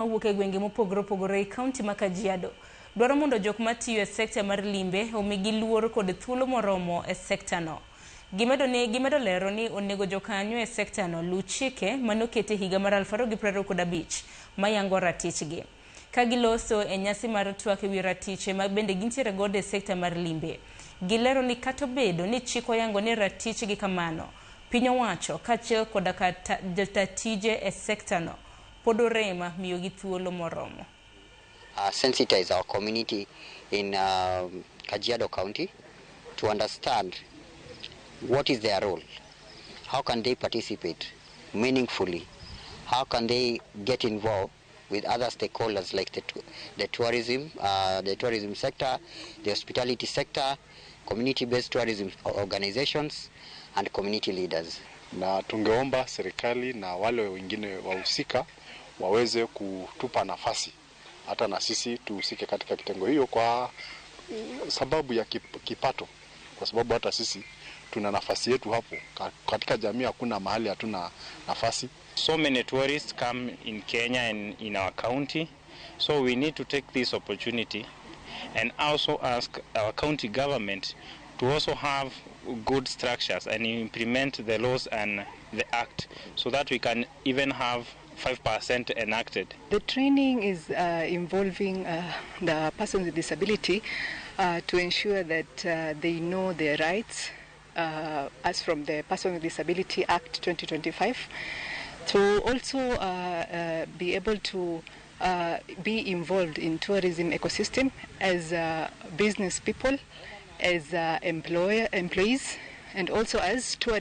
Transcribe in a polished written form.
Mawuok e gwenge mopogore opogore e kaunti ma Kajiado dwaro mondo jok matiyo e sekta mar limbe omigi luor kod thuolo moromo e sekta no. Gimedo lero ni onego jokanyo e sekta no luw chike manokete higa mar 2025 mayango ratichgi. Ka giloso e nyasi mar twak ewi ratiche ma bende gintiere godo e sekta mar limbe. Gilero ni kata obedo ni chik oyango ni ratichgi kamano, piny owacho kaachiel koda jotatije e sekta no pod orema miyogi thuolo moromo. Sensitize our community in Kajiado County to understand what is their role, how can they participate meaningfully, how can they get involved with other stakeholders like the tourism sector, the hospitality sector, community-based tourism organizations and community leaders. Na tungeomba serikali na wale wengine wahusika waweze kutupa nafasi hata na sisi tuhusike katika kitengo hiyo kwa sababu ya kipato, kwa sababu hata sisi tuna nafasi yetu hapo katika jamii, hakuna mahali hatuna nafasi. So many tourists come in Kenya and in our county, so we need to take this opportunity and also ask our county government to also have good structures and implement the laws and the act so that we can even have 5% enacted. The training is involving the persons with disability to ensure that they know their rights as from the Person with Disability Act 2025, to also be able to be involved in tourism ecosystem as business people, as employees, and also as tour